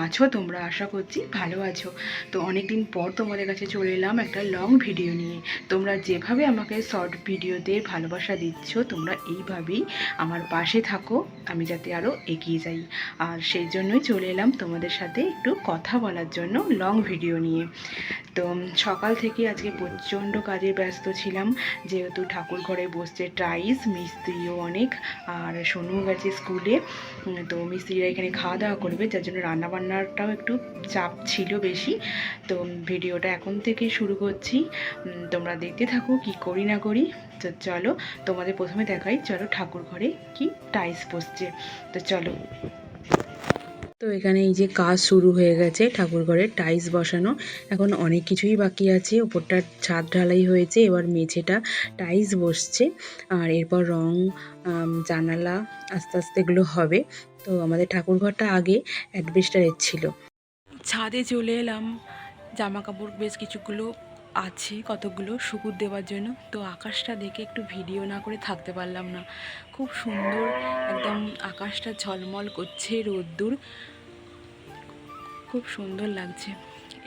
আছো তোমরা? আশা করছি ভালো আছো। তো অনেক দিন পর তোমাদের কাছে চলে এলাম একটা লং ভিডিও নিয়ে। তোমরা যেভাবে আমাকে শর্ট ভিডিওতে ভালোবাসা দিচ্ছ, তোমরা এইভাবেই আমার পাশে থাকো, আমি যাতে আরও এগিয়ে যাই। আর সেই জন্যই চলে এলাম তোমাদের সাথে একটু কথা বলার জন্য লং ভিডিও নিয়ে। তো সকাল থেকে আজকে প্রচণ্ড কাজে ব্যস্ত ছিলাম, যেহেতু ঠাকুর ঘরে বসছে টাইলস, মিস্ত্রিও অনেক, আর সোনু গেছে স্কুলে। তো মিস্ত্রিরা এখানে খাওয়া দাওয়া করবে, যার জন্য রান্নাবান্নাটাও একটু চাপ ছিল বেশি। তো ভিডিওটা এখন থেকে শুরু করছি, তোমরা দেখতে থাকো কি করি না করি। তো চলো তোমাদের প্রথমে দেখাই, চলো ঠাকুর ঘরে কি টাইলস বসছে। তো চলো। তো এখানে এই যে কাজ শুরু হয়ে গেছে, ঠাকুর ঘরের টাইলস বসানো। এখন অনেক কিছুই বাকি আছে, ওপরটা ছাদ ঢালাই হয়েছে, এবার মেঝেটা টাইলস বসছে, আর এরপর রং, জানালা আস্তে আস্তে এগুলো হবে। তো আমাদের ঠাকুর ঘরটা আগে অ্যাডবেস্টারের ছিল। ছাদে চলে এলাম, জামা কাপড় বেশ কিছুগুলো আছে, কতগুলো শুকুর দেওয়ার জন্য। তো আকাশটা দেখে একটু ভিডিও না করে থাকতে পারলাম না। খুব সুন্দর, একদম আকাশটা ঝলমল করছে, রোদ্দুর, খুব সুন্দর লাগছে।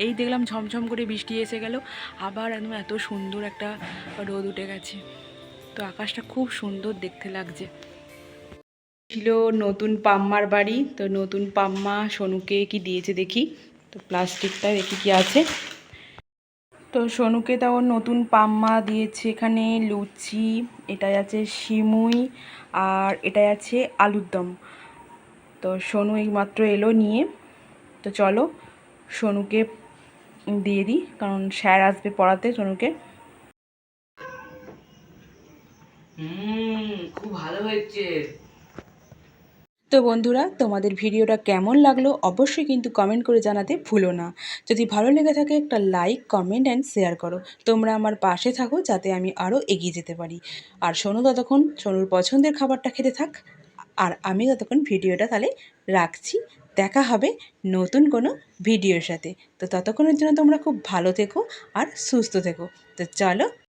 এই দেখলাম ঝমঝম করে বৃষ্টি এসে গেল, আবার একদম এত সুন্দর একটা রোদ উঠে গেছে। তো আকাশটা খুব সুন্দর দেখতে লাগছে। ছিল নতুন পাম্মার বাড়ি, তো নতুন পাম্মা সোনুকে কি দিয়েছে দেখি। তো প্লাস্টিকটা দেখি কি আছে। তো সোনুকে তাও নতুন পাম্মা দিয়েছে, এখানে লুচি, এটাই আছে সিমুই, আর এটাই আছে আলুর দম। তো সোনু এইমাত্র এলো নিয়ে। তো চলো সোনুকে দিয়ে দিই, কারণ স্যার আসবে পড়াতে সোনুকে। খুব ভালো হয়েছে। তো বন্ধুরা, তোমাদের ভিডিওটা কেমন লাগলো অবশ্যই কিন্তু কমেন্ট করে জানাতে ভুলো না। যদি ভালো লেগে থাকে একটা লাইক, কমেন্ট অ্যান্ড শেয়ার করো। তোমরা আমার পাশে থাকো যাতে আমি আরও এগিয়ে যেতে পারি। আর সোনু ততক্ষণ সোনুর পছন্দের খাবারটা খেতে থাক, আর আমি ততক্ষণ ভিডিওটা তাহলে রাখছি। দেখা হবে নতুন কোনো ভিডিওর সাথে। তো ততক্ষণের জন্য তোমরা খুব ভালো থেকো আর সুস্থ থেকো। তো চলো।